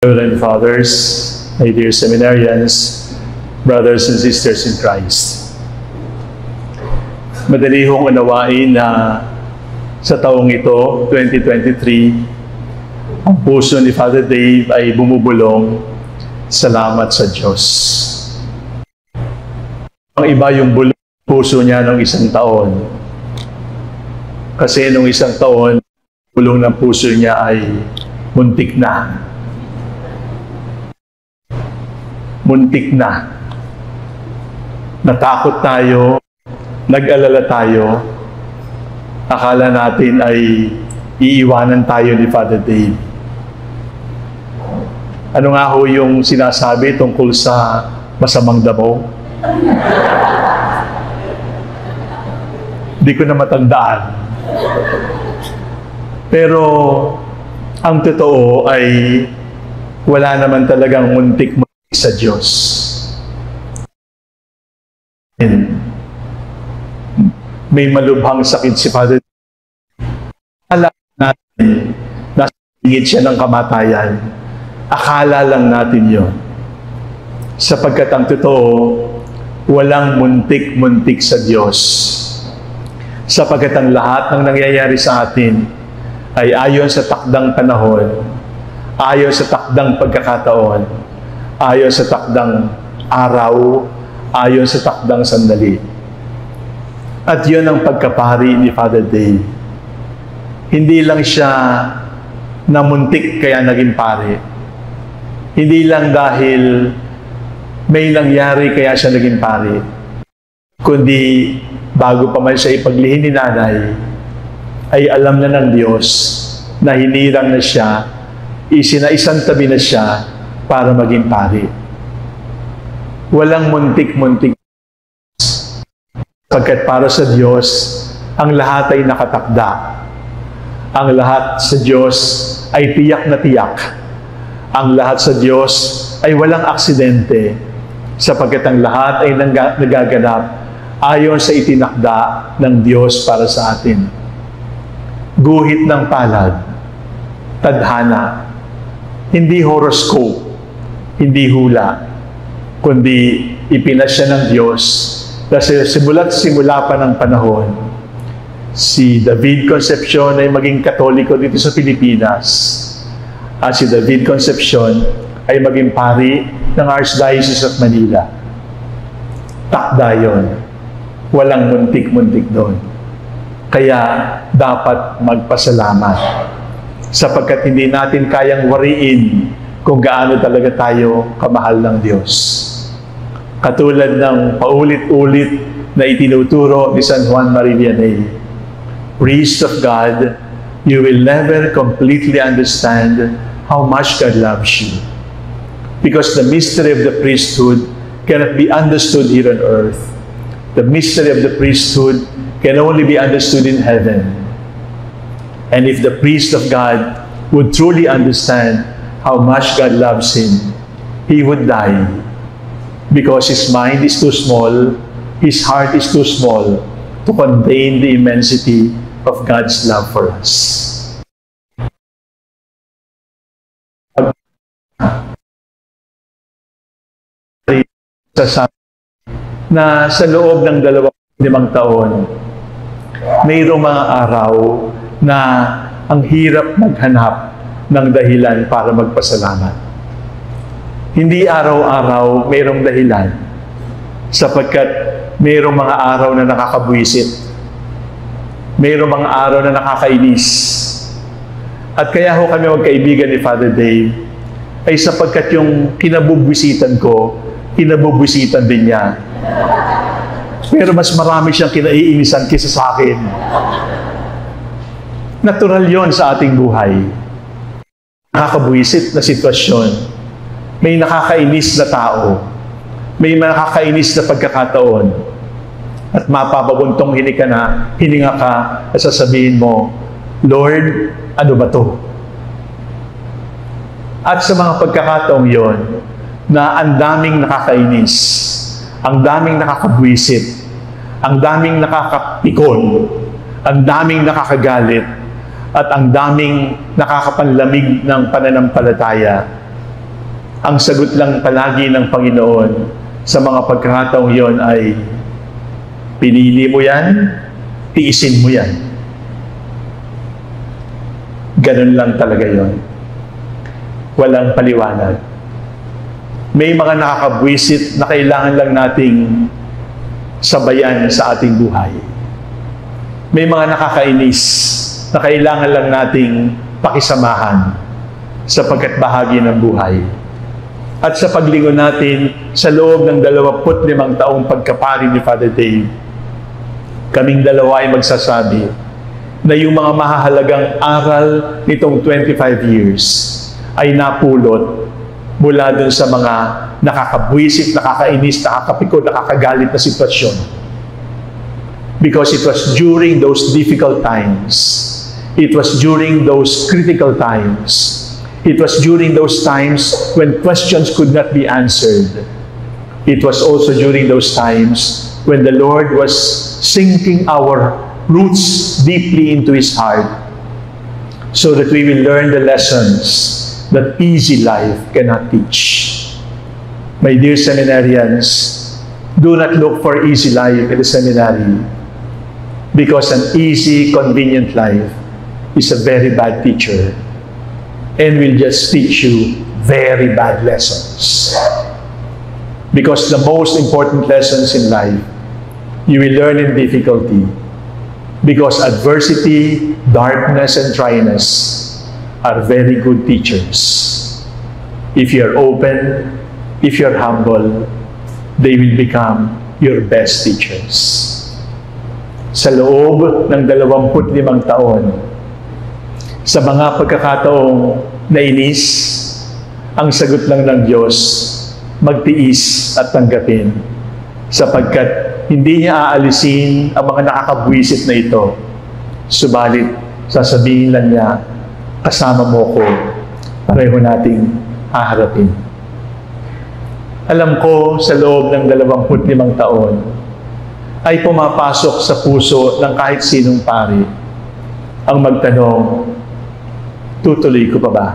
Reverend Fathers, my dear seminarians, brothers and sisters in Christ. Madali hong unawain na sa taong ito, 2023, ang puso ni Father Dave ay bumubulong, salamat sa Diyos. Ang iba yung bulong puso niya ng isang taon. Kasi nung isang taon, bulong ng puso niya ay muntik na. Muntik na. Natakot tayo, nag-alala tayo, akala natin ay iiwanan tayo ni Father Dave. Ano nga ho yung sinasabi tungkol sa masamang damo? Di ko na matandaan. Pero ang totoo ay wala naman talagang muntik sa Diyos. May malubhang sakit si Father. Alam natin, nasa hingit siya ng kamatayan. Akala lang natin yon. Sapagkat ang totoo, walang muntik-muntik sa Diyos. Sapagkat ang lahat ng nangyayari sa atin ay ayon sa takdang panahon, ayon sa takdang pagkakataon, ayon sa takdang araw, ayon sa takdang sandali. At yun ang pagkapari ni Father Dave. Hindi lang siya namuntik kaya naging pari. Hindi lang dahil may nangyari kaya siya naging pari. Kundi bago pa man siya ipaglihin ni nanay, ay alam na ng Diyos na hinirang na siya, isinaisantabi na siya para maging pari. Walang muntik-muntik. Pagkat para sa Diyos, ang lahat ay nakatakda. Ang lahat sa Diyos ay tiyak na tiyak. Ang lahat sa Diyos ay walang aksidente, sapagkat ang lahat ay nagaganap ayon sa itinakda ng Diyos para sa atin. Guhit ng palad, tadhana, hindi horoscope, hindi hula, kundi ipinasya ng Diyos. Kasi simula pa ng panahon, si David Concepcion ay maging Katoliko dito sa Pilipinas. At si David Concepcion ay maging pari ng Archdiocese of Manila. Takda yun. Walang muntik-muntik doon. Kaya dapat magpasalamat. Sapagkat hindi natin kayang wariin kung gaano talaga tayo kamahal ng Diyos. Katulad ng paulit-ulit na itinuturo ni San Juan Maria Vianney, priest of God, you will never completely understand how much God loves you. Because the mystery of the priesthood cannot be understood here on earth. The mystery of the priesthood can only be understood in heaven. And if the priest of God would truly understand how much God loves him, he would die. Because his mind is too small, his heart is too small to contain the immensity of God's love for us. Na sa loob ng 25 taon, mayroong mga araw na ang hirap maghanap ng dahilan para magpasalamat. Hindi araw-araw mayroong dahilan, sapagkat mayroong mga araw na nakakabwisit, mayroong mga araw na nakakainis. At kaya ho kami magkaibigan ni Father Dave, ay sapagkat yung kinabubwisitan ko, kinabubwisitan din niya. Pero mas marami siyang kinaiinisan kaysa sa akin. Natural yon sa ating buhay. Nakakabwisit na sitwasyon. May nakakainis na tao. May nakakainis na pagkakataon. At mapapabuntong hininga ka at sasabihin mo, Lord, ano ba to? At sa mga pagkakataong yon, na ang daming nakakainis, ang daming nakakabwisit, ang daming nakakapikon, ang daming nakakagalit, at ang daming nakakapanlamig ng pananampalataya, Ang sagot lang palagi ng Panginoon sa mga pagkakataong yon ay, pinili mo yan, tiisin mo yan. Ganun lang talaga yon. Walang paliwanag. May mga nakakabwisit na kailangan lang nating sabayan sa ating buhay. May mga nakakainis na kailangan lang nating pakisamahan sapagkat bahagi ng buhay. At sa paglingon natin sa loob ng 25 taong pagkapari ni Father Dave, kaming dalawa ay magsasabi na yung mga mahahalagang aral nitong 25 years ay napulot mula dun sa mga nakakabwisit, nakakainis, nakakapikot, nakakagalit na sitwasyon. Because it was during those difficult times, it was during those critical times, it was during those times when questions could not be answered. It was also during those times when the Lord was sinking our roots deeply into His heart so that we will learn the lessons that easy life cannot teach. My dear seminarians, do not look for easy life in the seminary because an easy, convenient life is a very bad teacher and will just teach you very bad lessons. Because the most important lessons in life, you will learn in difficulty. Because adversity, darkness, and dryness are very good teachers. If you're open, if you're humble, they will become your best teachers. Sa loob ng 25 taon, sa mga pagkakataong nainis, ang sagot lang ng Diyos, magtiis at tanggapin, sapagkat hindi niya aalisin ang mga nakakabwisit na ito. Subalit, sasabihin lang niya, kasama mo ko, pareho nating haharapin. Alam ko sa loob ng 25 taon ay pumapasok sa puso ng kahit sinong pari ang magtanong, tutuloy ko pa ba?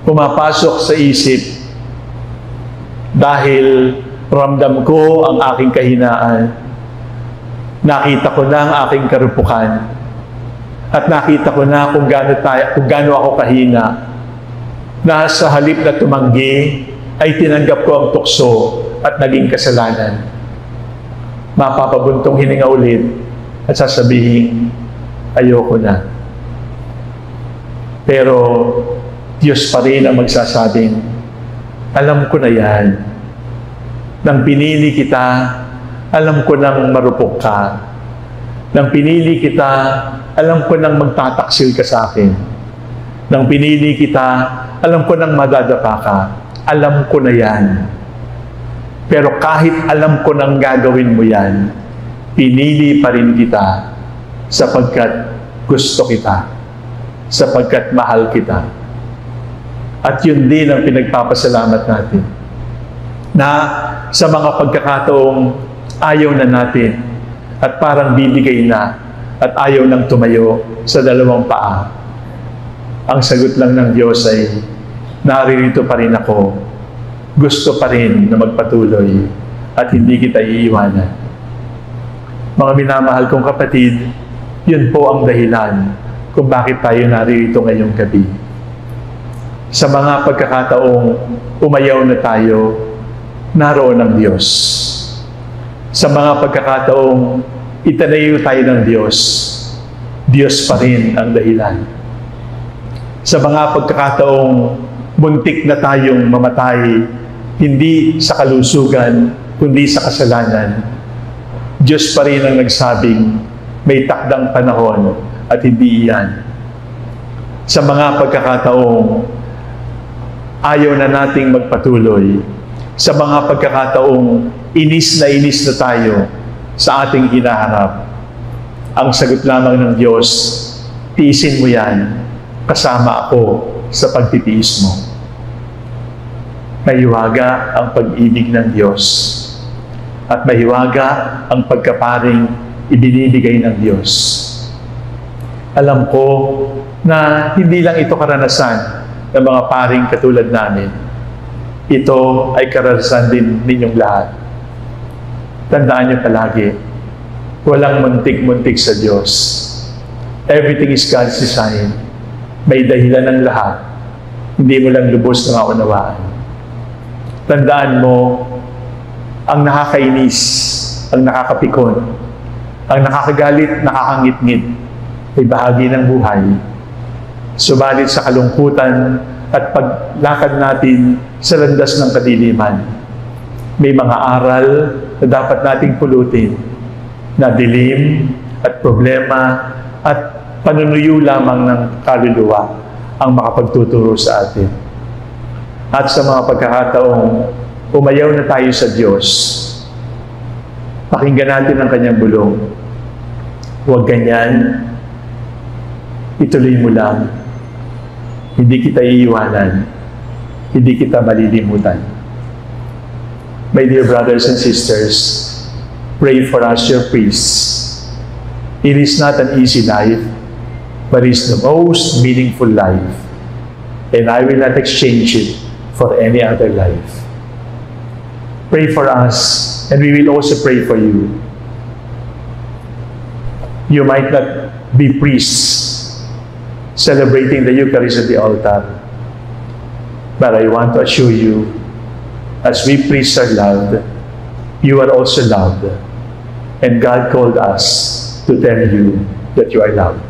Pumapasok sa isip dahil ramdam ko ang aking kahinaan, nakita ko na ang aking karupukan, at nakita ko na kung gaano ako kahina, na sa halip na tumanggi, ay tinanggap ko ang tukso at naging kasalanan. Mapapabuntong hininga ulit at sasabihin, ayoko na. Pero Diyos pa rin ang magsasabing, alam ko na yan. Nang pinili kita, alam ko nang marupok ka. Nang pinili kita, alam ko nang magtataksil ka sa akin. Nang pinili kita, alam ko nang madadapa ka. Alam ko na yan. Pero kahit alam ko nang gagawin mo yan, pinili pa rin kita sapagkat gusto kita, sapagkat mahal kita. At yun din ang pinagpapasalamat natin. Na sa mga pagkakataong ayaw na natin at parang bibigay na at ayaw nang tumayo sa 2 paa, ang sagot lang ng Diyos ay, naririto pa rin ako, gusto pa rin na magpatuloy at hindi kita iiwanan. Mga minamahal kong kapatid, yun po ang dahilan kung bakit tayo naririto ngayong gabi. Sa mga pagkakataong umayaw na tayo, naroon ang Diyos. Sa mga pagkakataong itanayo tayo ng Diyos, Diyos pa rin ang dahilan. Sa mga pagkakataong muntik na tayong mamatay, hindi sa kalusugan, kundi sa kasalanan, Diyos pa rin ang nagsabing may takdang panahon at hindi iyan. Sa mga pagkakataong ayaw na nating magpatuloy, sa mga pagkakataong inis na tayo sa ating hinaharap, ang sagot lamang ng Diyos, tiisin mo yan, kasama ako sa pagtitiis mo. Mahiwaga ang pag-ibig ng Diyos at mahiwaga ang pagkaparing ibinibigay ng Diyos. Alam ko na hindi lang ito karanasan ng mga paring katulad namin. Ito ay karanasan din ninyong lahat. Tandaan niyo palagi, walang muntik-muntik sa Diyos. Everything is God's design. May dahilan ng lahat. Hindi mo lang lubos na maunawaan. Tandaan mo, ang nakakainis, ang nakakapikon, ang nakakagalit, nakakangit-ngit, ay bahagi ng buhay. Subalit sa kalungkutan at paglakad natin sa landas ng kadiliman, may mga aral na dapat nating pulutin na dilim at problema at panunuyo lamang ng kaluluwa ang makapagtuturo sa atin. At sa mga pagkakataong umayaw na tayo sa Diyos, pakinggan natin ang kanyang bulong. Huwag ganyan, ituloy mo lang. Hindi kita iiwanan, hindi kita malilimutan. My dear brothers and sisters, pray for us, your priests. It is not an easy life, but it is the most meaningful life. And I will not exchange it for any other life. Pray for us, and we will also pray for you. You might not be priests celebrating the Eucharist at the altar, but I want to assure you, as we priests are loved, you are also loved. And God called us to tell you that you are loved.